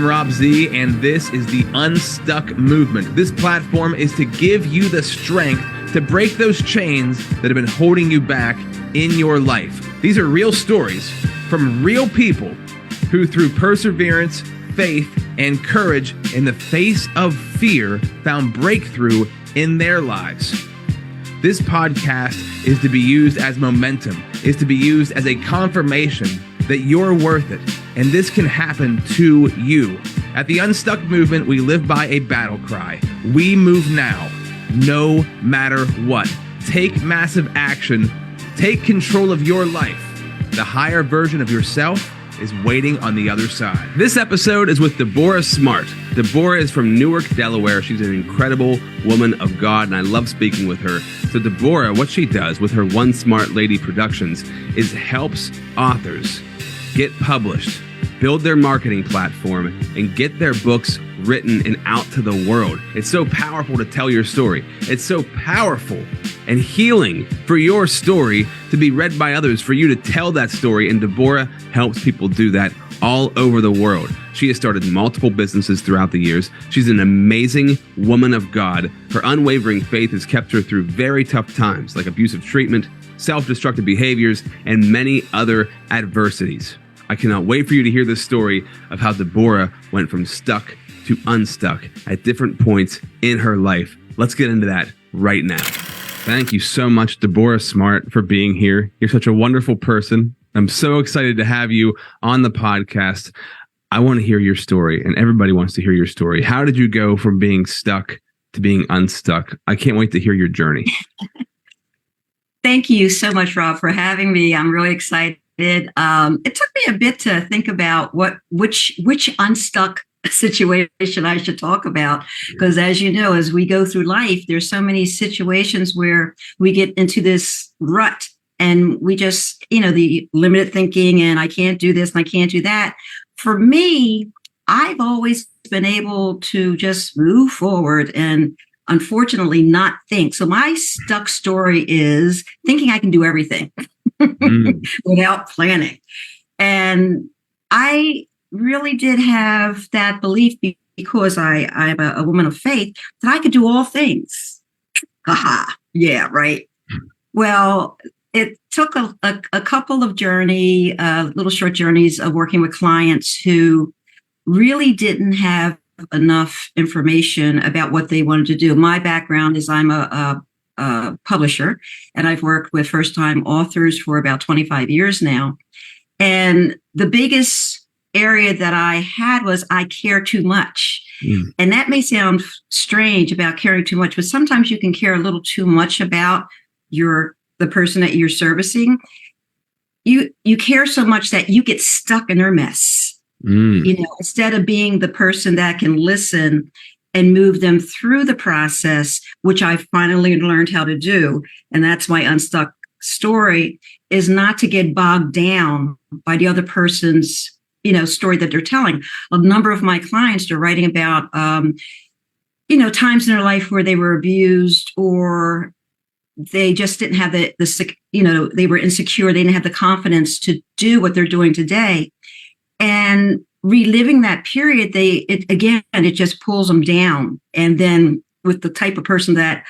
I'm Rob Z, and this is the Unstuck Movement. This platform is to give you the strength to break those chains that have been holding you back in your life. These are real stories from real people who, through perseverance, faith, and courage in the face of fear, found breakthrough in their lives. This podcast is to be used as momentum, is to be used as a confirmation that you're worth it, and this can happen to you. At the Unstuck Movement, we live by a battle cry. We move now, no matter what. Take massive action. Take control of your life. The higher version of yourself is waiting on the other side. This episode is with Deborah Smart. Deborah is from Newark, Delaware. She's an incredible woman of God, and I love speaking with her. So Deborah, what she does with her One Smart Lady Productions is helps authors get published, build their marketing platform, and get their books written and out to the world. It's so powerful to tell your story. It's so powerful and healing for your story to be read by others, for you to tell that story. And Deborah helps people do that all over the world. She has started multiple businesses throughout the years. She's an amazing woman of God. Her unwavering faith has kept her through very tough times, like abusive treatment, self-destructive behaviors, and many other adversities. I cannot wait for you to hear this story of how Deborah went from stuck to unstuck at different points in her life. Let's get into that right now. Thank you so much, Deborah Smart, for being here. You're such a wonderful person. I'm so excited to have you on the podcast. I want to hear your story, and everybody wants to hear your story. How did you go from being stuck to being unstuck? I can't wait to hear your journey. Thank you so much, Rob, for having me. I'm really excited. It took me a bit to think about which unstuck situation I should talk about, because as you know, as we go through life, there's so many situations where we get into this rut and we just, the limited thinking and I can't do this and I can't do that. For me, I've always been able to just move forward and unfortunately not think. So my stuck story is thinking I can do everything without planning. And I really did have that belief because I'm a woman of faith that I could do all things. Aha. Yeah, right. Well, it took a couple of little short journeys of working with clients who really didn't have enough information about what they wanted to do. My background is I'm a publisher, and I've worked with first-time authors for about 25 years now. And the biggest area that I had was I care too much. And that may sound strange about caring too much, but sometimes you can care a little too much about the person that you're servicing. You care so much that you get stuck in their mess. Instead of being the person that can listen and move them through the process, which I finally learned how to do. And that's my unstuck story, is not to get bogged down by the other person's story that they're telling. A number of my clients are writing about, times in their life where they were abused or they just didn't have they were insecure. They didn't have the confidence to do what they're doing today. And reliving that period, it just pulls them down. And then with the type of person that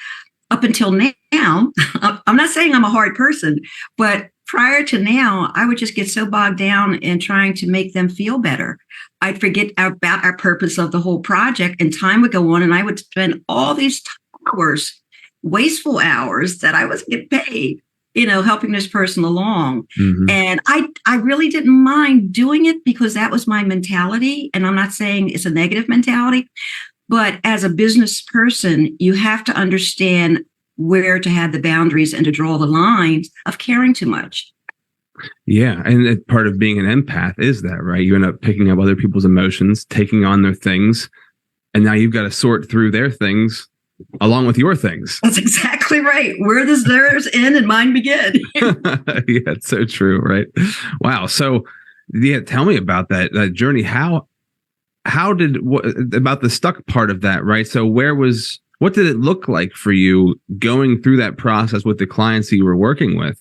up until now, I'm not saying I'm a hard person, but prior to now, I would just get so bogged down in trying to make them feel better. I'd forget about our purpose of the whole project, and time would go on, and I would spend all these hours, wasteful hours that I wasn't getting paid, helping this person along. And I really didn't mind doing it because that was my mentality. And I'm not saying it's a negative mentality, but as a business person, you have to understand where to have the boundaries and to draw the lines of caring too much. Yeah. And part of being an empath is that, right? You end up picking up other people's emotions, taking on their things, and now you've got to sort through their things along with your things. That's exactly right. Where does theirs end and mine begin? Yeah, it's so true, right? Wow. So, yeah, tell me about that journey. How about the stuck part of that, right? So what did it look like for you going through that process with the clients that you were working with?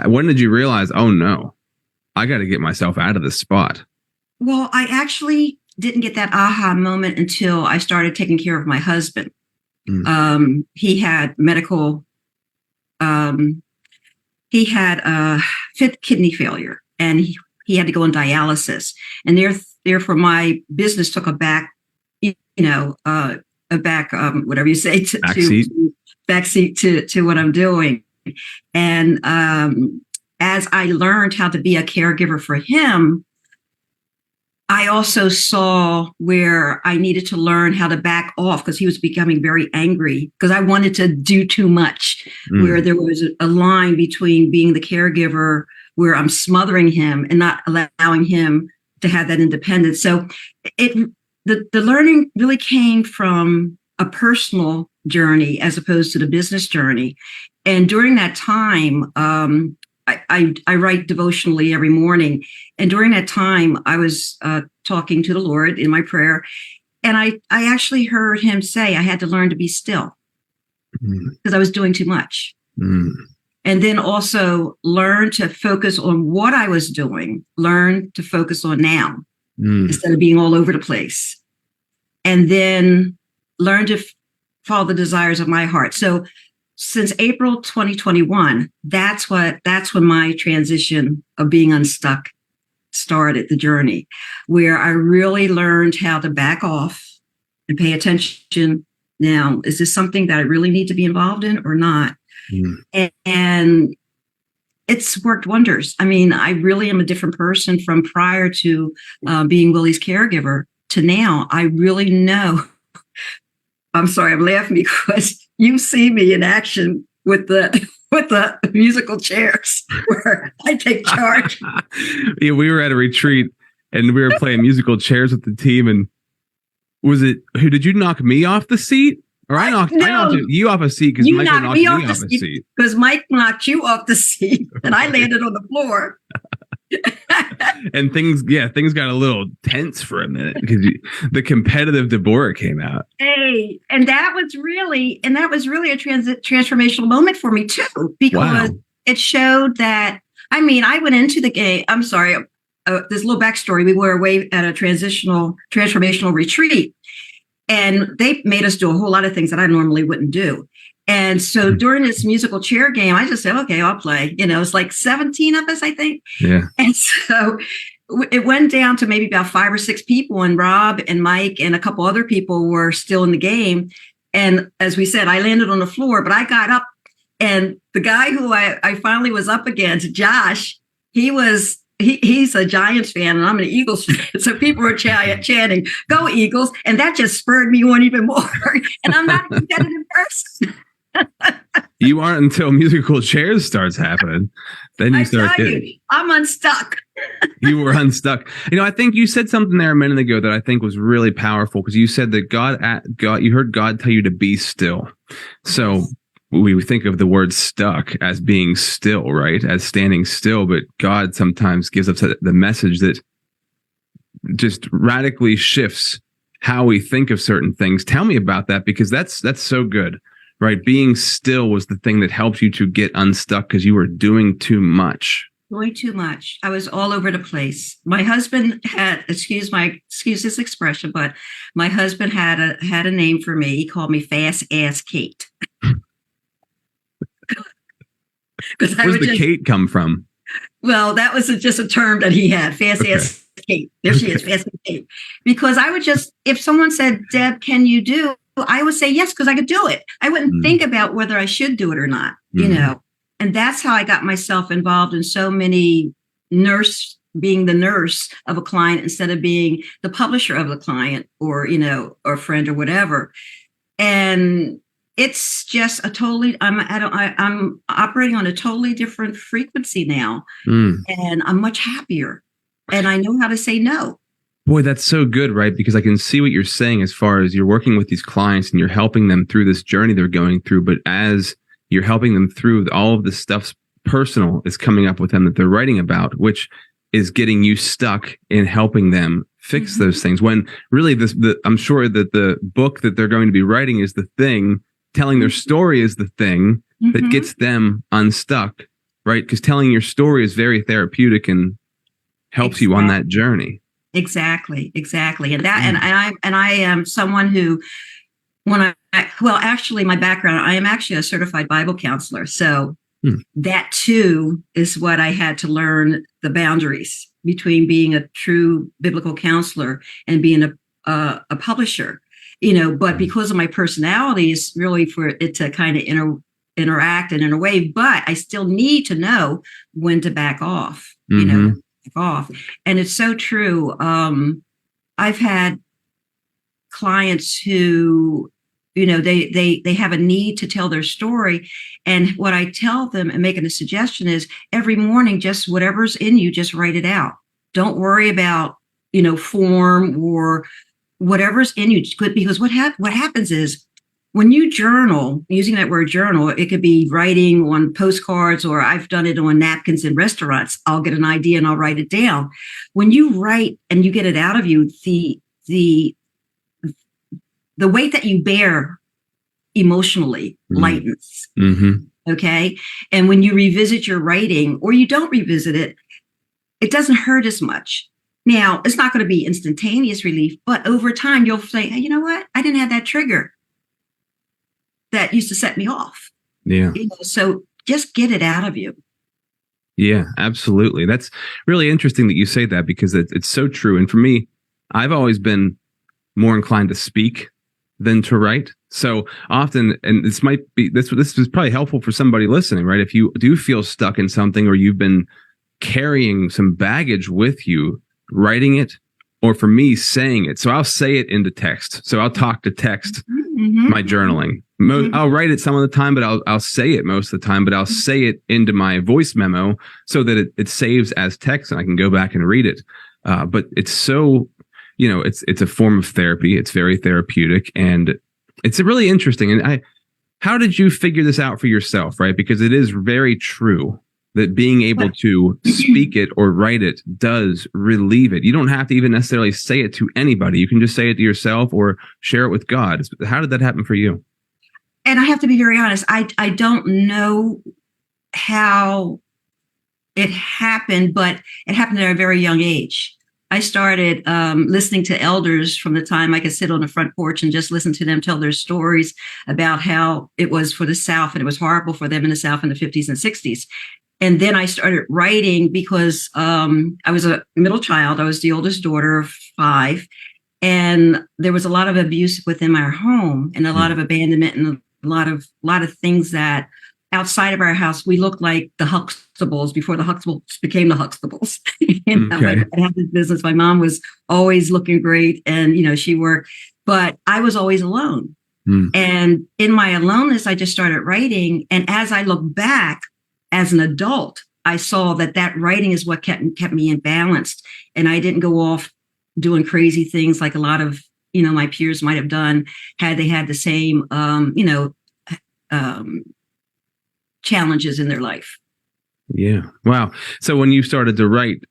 When did you realize, oh no, I got to get myself out of this spot? Well, I actually didn't get that aha moment until I started taking care of my husband. He had medical, he had fifth kidney failure, and he had to go on dialysis. And therefore, my business took a back, whatever you say, backseat to what I'm doing. And as I learned how to be a caregiver for him, I also saw where I needed to learn how to back off, because he was becoming very angry because I wanted to do too much, where there was a line between being the caregiver where I'm smothering him and not allowing him to have that independence. So the learning really came from a personal journey as opposed to the business journey. And during that time, I write devotionally every morning. And during that time, I was talking to the Lord in my prayer. And I actually heard him say I had to learn to be still because I was doing too much. And then also learn to focus on what I was doing, learn to focus on now instead of being all over the place. And then learn to follow the desires of my heart. So since April 2021, that's when my transition of being unstuck started, the journey, where I really learned how to back off and pay attention. Now, is this something that I really need to be involved in or not? And it's worked wonders. I mean, I really am a different person from prior to being Willie's caregiver to now. I really know. I'm sorry, I'm laughing because you see me in action with the musical chairs where I take charge. Yeah, we were at a retreat and we were playing musical chairs with the team. And was it, who did you knock me off the seat? Or I knocked you off a seat because Mike knocked me off the seat. Because Mike knocked you off the seat and I landed on the floor. And things got a little tense for a minute because the competitive Deborah came out. Hey, and that was really a transformational moment for me too, because it showed that, I mean, I went into the game. I'm sorry, this little backstory. We were away at a transformational retreat, and they made us do a whole lot of things that I normally wouldn't do. And so during this musical chair game, I just said, okay, I'll play. It's like 17 of us, I think. Yeah. And so it went down to maybe about 5 or 6 people, and Rob and Mike and a couple other people were still in the game. And as we said, I landed on the floor, but I got up, and the guy who I finally was up against, Josh, he's a Giants fan and I'm an Eagles fan. So people were chanting, "Go Eagles." And that just spurred me on even more. And I'm not a competitive person. You aren't until musical chairs starts happening. Then you start getting. I'm unstuck. You were unstuck. I think you said something there a minute ago that I think was really powerful, because you said that God, you heard God tell you to be still. So we think of the word stuck as being still, right? As standing still, but God sometimes gives us the message that just radically shifts how we think of certain things. Tell me about that, because that's so good. Right. Being still was the thing that helped you to get unstuck because you were doing too much. Doing too much. I was all over the place. My husband had, excuse this expression, but my husband had a name for me. He called me Fast Ass Kate. Where's the Kate come from? Well, that was just a term that he had. Fast Ass Kate. There she is, Fast Ass Kate. Because I would just, if someone said, "Deb, can you do?" I would say yes, because I could do it. I wouldn't think about whether I should do it or not, And that's how I got myself involved in so many being the nurse of a client instead of being the publisher of the client or friend or whatever. And it's just I'm operating on a totally different frequency now. And I'm much happier. And I know how to say no. Boy, that's so good, right? Because I can see what you're saying as far as you're working with these clients and you're helping them through this journey they're going through. But as you're helping them through, all of the stuff personal is coming up with them that they're writing about, which is getting you stuck in helping them fix those things. When really I'm sure that the book that they're going to be writing is the thing, telling their story is the thing that gets them unstuck, right? Because telling your story is very therapeutic and helps you on that journey. Exactly. And that, and I am someone who, well, actually, my background, I am actually a certified Bible counselor. So that too is what I had to learn, the boundaries between being a true biblical counselor and being a publisher, but because of my personality, it's really for it to kind of interact and in a way, but I still need to know when to back off, back off. And it's so true. I've had clients who, they have a need to tell their story. And what I tell them and making a suggestion is every morning, just whatever's in you, just write it out. Don't worry about, form or whatever's in you. Because what happens is when you journal, using that word journal, it could be writing on postcards, or I've done it on napkins in restaurants. I'll get an idea and I'll write it down. When you write and you get it out of you, the weight that you bear emotionally lightens. Okay. And when you revisit your writing, or you don't revisit it, it doesn't hurt as much. Now, it's not going to be instantaneous relief, but over time, you'll say, hey, you know what? I didn't have that trigger that used to set me off. Yeah. So just get it out of you. Yeah, absolutely. That's really interesting that you say that, because it's so true. And for me, I've always been more inclined to speak than to write. So often, and this is probably helpful for somebody listening, right? If you do feel stuck in something, or you've been carrying some baggage with you, writing it, or for me, saying it. So I'll say it into text. So I'll talk to text my journaling. I'll write it some of the time, but I'll say it most of the time, but I'll say it into my voice memo so that it saves as text and I can go back and read it. But it's so, it's a form of therapy. It's very therapeutic, and it's really interesting. And how did you figure this out for yourself, right? Because it is very true that being able to speak it or write it does relieve it. You don't have to even necessarily say it to anybody. You can just say it to yourself or share it with God. How did that happen for you? And I have to be very honest. I don't know how it happened, but it happened at a very young age. I started listening to elders from the time I could sit on the front porch and just listen to them tell their stories about how it was for the South, and it was horrible for them in the South in the 50s and 60s. And then I started writing because I was a middle child. I was the oldest daughter of 5. And there was a lot of abuse within our home, and a lot of abandonment, and a lot of things that outside of our house, we looked like the Huxtables before the Huxtables became the Huxtables. Okay. I had this business. My mom was always looking great, and she worked, but I was always alone. And in my aloneness, I just started writing. And as I look back as an adult, I saw that writing is what kept me in balance, and I didn't go off doing crazy things like a lot of my peers might have done had they had the same challenges in their life. Yeah. Wow. So when you started to write,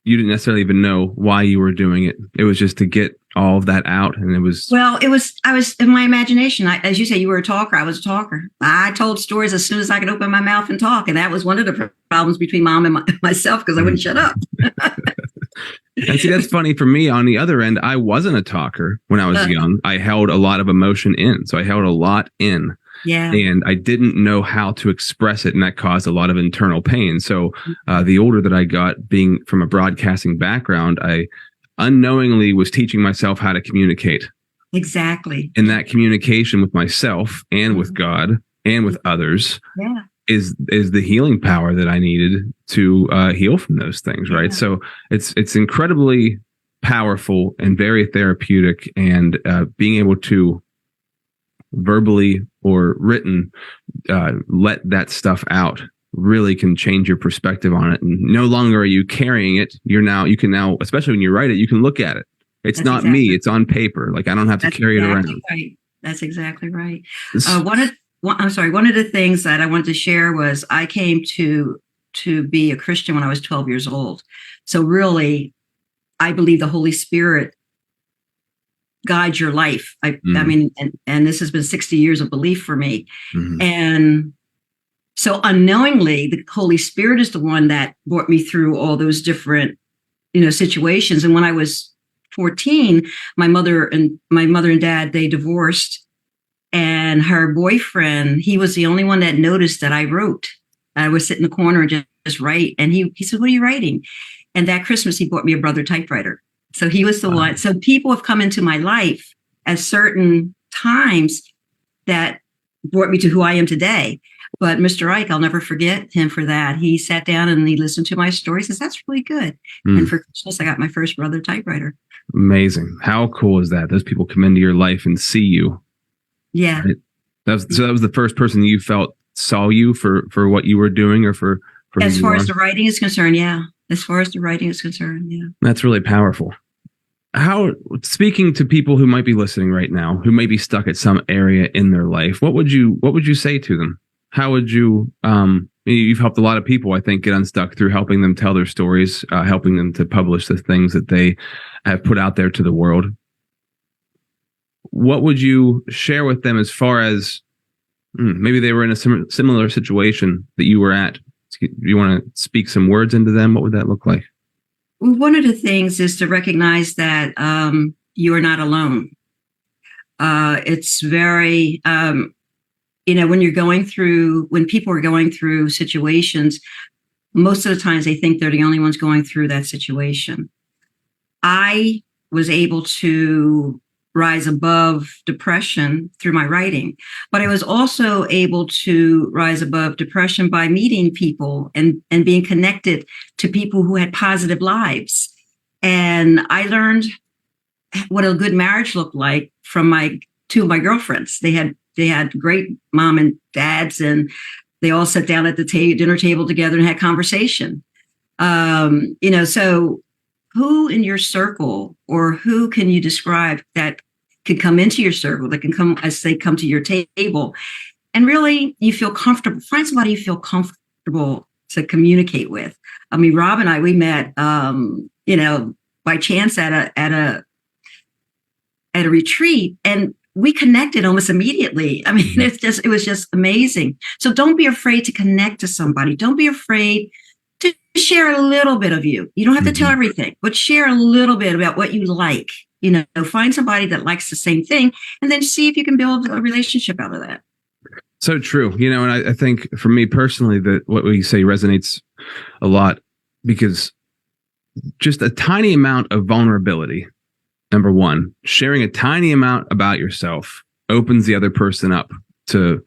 you didn't necessarily even know why you were doing it. It was just to get all of that out. And I was in my imagination. As you say, you were a talker. I was a talker. I told stories as soon as I could open my mouth and talk. And that was one of the problems between mom and myself, because I wouldn't shut up. And see, that's funny for me. On the other end, I wasn't a talker when I was young. I held a lot of emotion in. So I held a lot in. Yeah. And I didn't know how to express it. And that caused a lot of internal pain. So the older that I got, being from a broadcasting background, I unknowingly was teaching myself how to communicate. Exactly. And that communication with myself and with God and with others is the healing power that I needed to heal from those things. Right. So it's incredibly powerful and very therapeutic, and being able to verbally or written let that stuff out really can change your perspective on it. And no longer are you carrying it. You can now, especially when you write it, you can look at it. It's not me. It's on paper. Like I don't have to carry it around. Right. That's exactly right. One of the things that I wanted to share was I came to be a Christian when I was 12 years old. So really, I believe the Holy Spirit guides your life. I mean, and this has been 60 years of belief for me. And so unknowingly, the Holy Spirit is the one that brought me through all those different situations. And when I was 14, my mother and dad, they divorced, and her boyfriend, he was the only one that noticed that I wrote. I would sit in the corner and just write. And he said, "What are you writing?" And that Christmas, he bought me a Brother typewriter. So he was the one. So people have come into my life at certain times that brought me to who I am today. But Mr. Ike, I'll never forget him for that. He sat down and he listened to my story. He says, "That's really good." And for Christmas, I got my first Brother typewriter. Amazing. How cool is that? Those people come into your life and see you. Yeah. Right? So that was the first person you felt saw you for what you were doing, or for as far as the writing is concerned. Yeah. As far as the writing is concerned. Yeah. That's really powerful. Speaking to people who might be listening right now, who may be stuck at some area in their life, what would you say to them? How would you, you've helped a lot of people, I think, get unstuck through helping them tell their stories, helping them to publish the things that they have put out there to the world. What would you share with them as far as maybe they were in a similar situation that you were at? Do you want to speak some words into them? What would that look like? Well, one of the things is to recognize that you are not alone. It's very, when people are going through situations, most of the times they think they're the only ones going through that situation. I was able to rise above depression through my writing, but I was also able to rise above depression by meeting people and being connected to people who had positive lives. And I learned what a good marriage looked like from two of my girlfriends. They had great mom and dads, and they all sat down at the dinner table together and had conversation. So who in your circle, or who can you describe that could come into your circle, that can come as they come to your table, and really you feel comfortable? Find somebody you feel comfortable to communicate with. I mean, Rob and I, we met, by chance at a retreat, and we connected almost immediately. I mean, it was just amazing. So don't be afraid to connect to somebody. Don't be afraid to share a little bit of you. You don't have to tell everything, but share a little bit about what you like. Find somebody that likes the same thing, and then see if you can build a relationship out of that. So true. And I think for me personally, that what we say resonates a lot, because just a tiny amount of vulnerability, number one, sharing a tiny amount about yourself opens the other person up to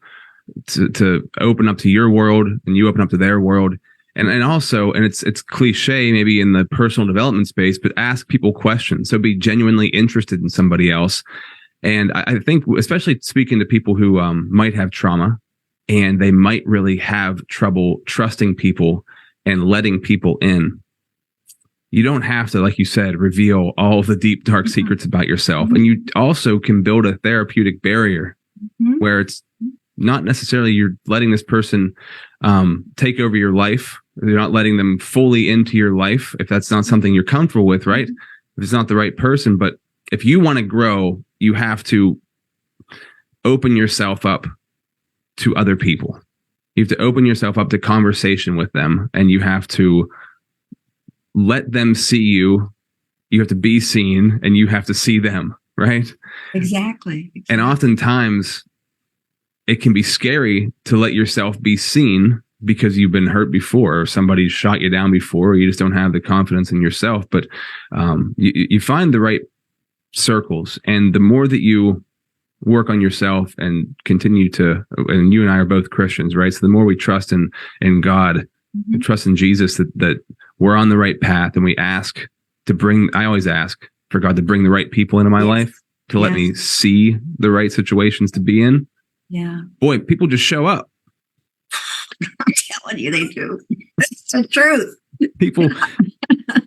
open up to your world, and you open up to their world. And also, and it's cliche maybe in the personal development space, but ask people questions. So be genuinely interested in somebody else. And I think, especially speaking to people who might have trauma, and they might really have trouble trusting people and letting people in. You don't have to, like you said, reveal all the deep, dark secrets about yourself. And you also can build a therapeutic barrier where it's not necessarily you're letting this person take over your life. You're not letting them fully into your life if that's not something you're comfortable with, right? If it's not the right person. But if you want to grow, you have to open yourself up to other people. You have to open yourself up to conversation with them, and you have to let them see you. You have to be seen, and you have to see them, right? Exactly. And oftentimes it can be scary to let yourself be seen, because you've been hurt before, or somebody's shot you down before, or you just don't have the confidence in yourself. But you find the right circles, and the more that you work on yourself and continue to, and you and I are both Christians, right? So the more we trust in God, trust in Jesus, that we're on the right path, and we ask I always ask for God to bring the right people into my life, to let me see the right situations to be in. Yeah. Boy, people just show up. I'm telling you, they do. It's the truth.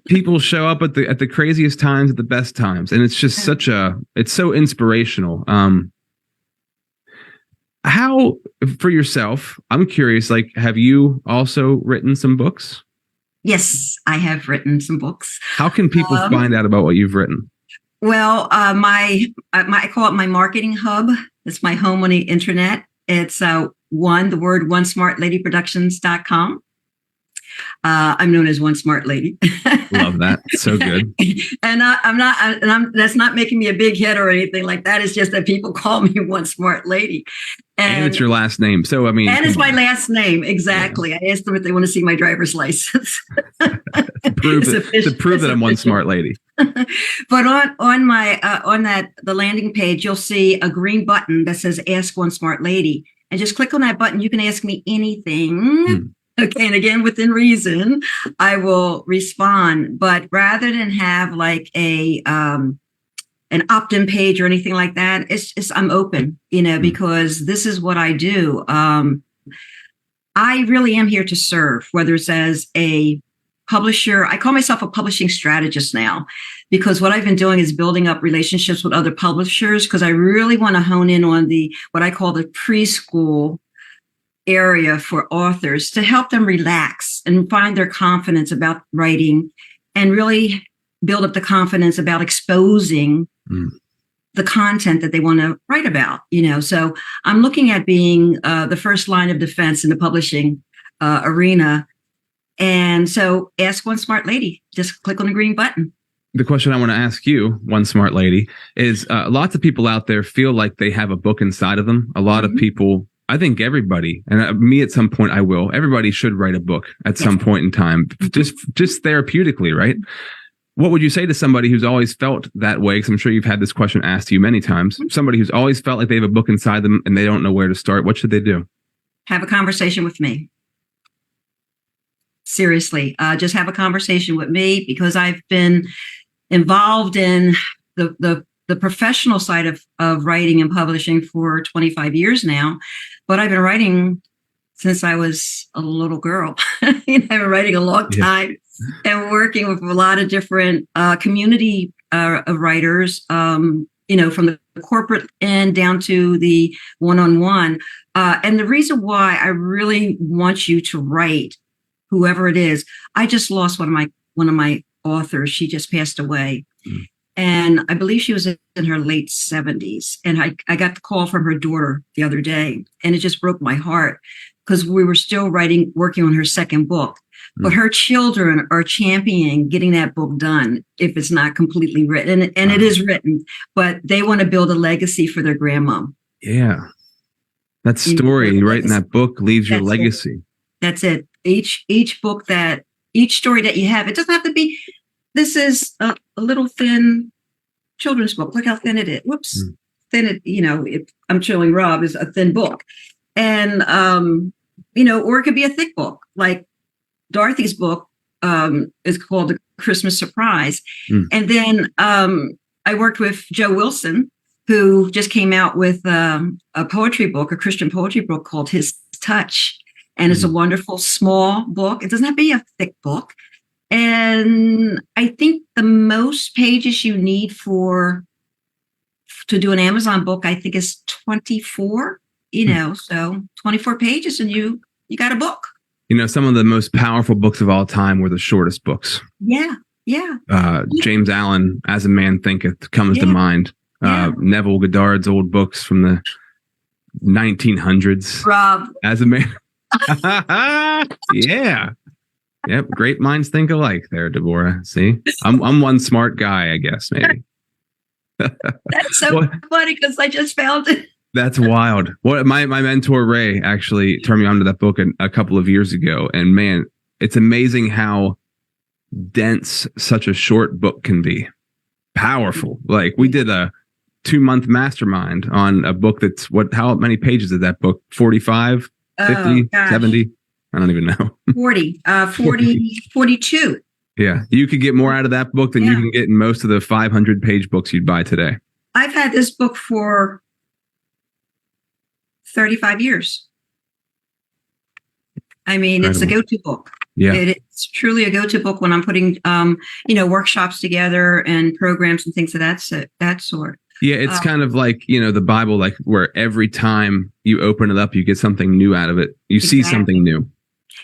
People show up at the craziest times, at the best times, and it's just it's so inspirational. How, for yourself, I'm curious, like, have you also written some books? Yes, I have written some books. How can people find out about what you've written? Well, I call it my marketing hub. It's my home on the internet. It's one smartladyproductions.com. I'm known as One Smart Lady. Love that. So good. And that's not making me a big hit or anything like that. It's just that people call me One Smart Lady. And it's your last name. So, I mean. And it's my last name. Exactly. Yeah. I asked them if they want to see my driver's license. to prove that I'm One Smart Lady. But on the landing page, you'll see a green button that says Ask One Smart Lady. And just click on that button. You can ask me anything. Okay. And again, within reason, I will respond. But rather than have like an opt-in page or anything like that, it's just, I'm open, because this is what I do. I really am here to serve, whether it's as a publisher. I call myself a publishing strategist now, because what I've been doing is building up relationships with other publishers, because I really want to hone in on what I call the preschool area for authors, to help them relax and find their confidence about writing and really build up the confidence about exposing the content that they want to write about, So I'm looking at being the first line of defense in the publishing arena. And so Ask One Smart Lady, just click on the green button. The question I want to ask you, One Smart Lady, is lots of people out there feel like they have a book inside of them. A lot of people, I think everybody, and me at some point I will, everybody should write a book at some point in time, just therapeutically, right? What would you say to somebody who's always felt that way? Because I'm sure you've had this question asked to you many times. Somebody who's always felt like they have a book inside them and they don't know where to start. What should they do? Have a conversation with me. Seriously, just have a conversation with me, because I've been involved in the professional side of writing and publishing for 25 years now. But I've been writing since I was a little girl. I've been writing a long time and working with a lot of different community of writers, from the corporate end down to the one-on-one. And the reason why I really want you to write, whoever it is, I just lost one of my authors. She just passed away. And I believe she was in her late 70s. And I got the call from her daughter the other day, and it just broke my heart, because we were still working on her second book. But her children are championing getting that book done if it's not completely written. And it is written, but they want to build a legacy for their grandmom. Yeah. That story, right, in that book leaves your legacy. That's it. Each story that you have, it doesn't have to be, this is a little thin children's book. Look how thin it is. Whoops. Thin it, I'm showing Rob is a thin book. And, or it could be a thick book. Like Dorothy's book is called The Christmas Surprise. And then I worked with Joe Wilson, who just came out with a poetry book, a Christian poetry book called His Touch. And it's a wonderful small book. It doesn't have to be a thick book. And I think the most pages you need to do an Amazon book, I think, is 24, so 24 pages and you got a book. Some of the most powerful books of all time were the shortest books. Yeah. James Allen, As a Man Thinketh, comes to mind. Neville Goddard's old books from the 1900s. Rob. As a Man. Yeah. Yep. Great minds think alike there, Deborah. See, I'm one smart guy, I guess, maybe. That's so funny, because I just found it. That's wild. My mentor Ray actually turned me on to that book a couple of years ago, and man, it's amazing how dense such a short book can be. Powerful. Like, we did a 2-month mastermind on a book that's how many pages is that book? 45, 50, 70? I don't even know. 42. Yeah. You could get more out of that book than you can get in most of the 500-page books you'd buy today. I've had this book for 35 years. I mean, Incredible. It's a go-to book. Yeah. It's truly a go-to book when I'm putting, workshops together and programs and things of that sort. Yeah, it's kind of like, the Bible, like where every time you open it up, you get something new out of it. You see something new.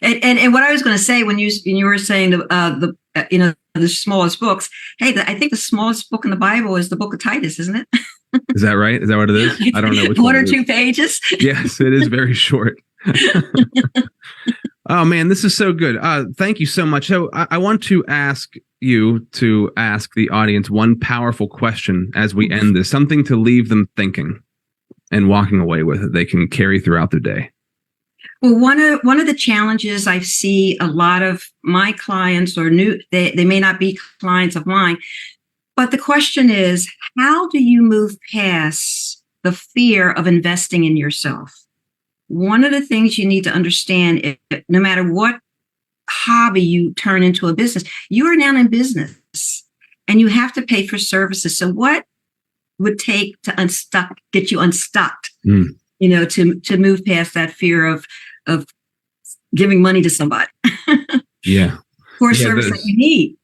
And what I was going to say when you were saying the smallest books, I think the smallest book in the Bible is the book of Titus, isn't it? Is that right? Is that what it is? I don't know. Which one or two pages. Yes, it is very short. Oh man, this is so good. Thank you so much. So I want to ask you to ask the audience one powerful question as we end this, something to leave them thinking and walking away with that they can carry throughout their day. Well, one of the challenges I see a lot of my clients or they may not be clients of mine, but the question is, how do you move past the fear of investing in yourself? One of the things you need to understand is no matter what hobby you turn into a business, you are now in business and you have to pay for services. So what would take to get you unstuck, to move past that fear of giving money to somebody for service that you need?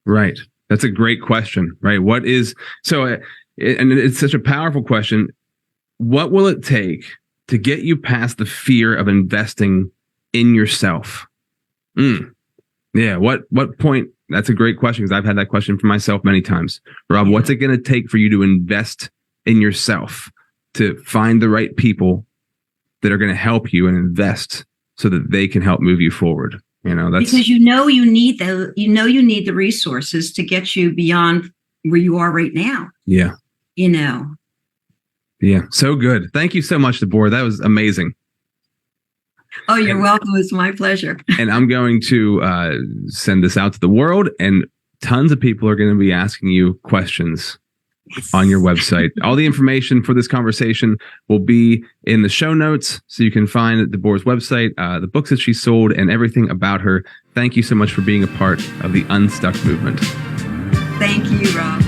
Right. That's a great question, right? What is, and it's such a powerful question. What will it take to get you past the fear of investing in yourself? Yeah. What point? That's a great question, because I've had that question for myself many times. Rob, what's it going to take for you to invest in yourself, to find the right people that are going to help you and invest so that they can help move you forward? That's because you need the resources to get you beyond where you are right now. Yeah. Yeah. So good. Thank you so much, Deborah. That was amazing. Oh, you're welcome. It's my pleasure. And I'm going to send this out to the world, and tons of people are going to be asking you questions on your website. All the information for this conversation will be in the show notes, so you can find Deborah's website, the books that she sold, and everything about her. Thank you so much for being a part of the Unstuck movement. Thank you, Rob.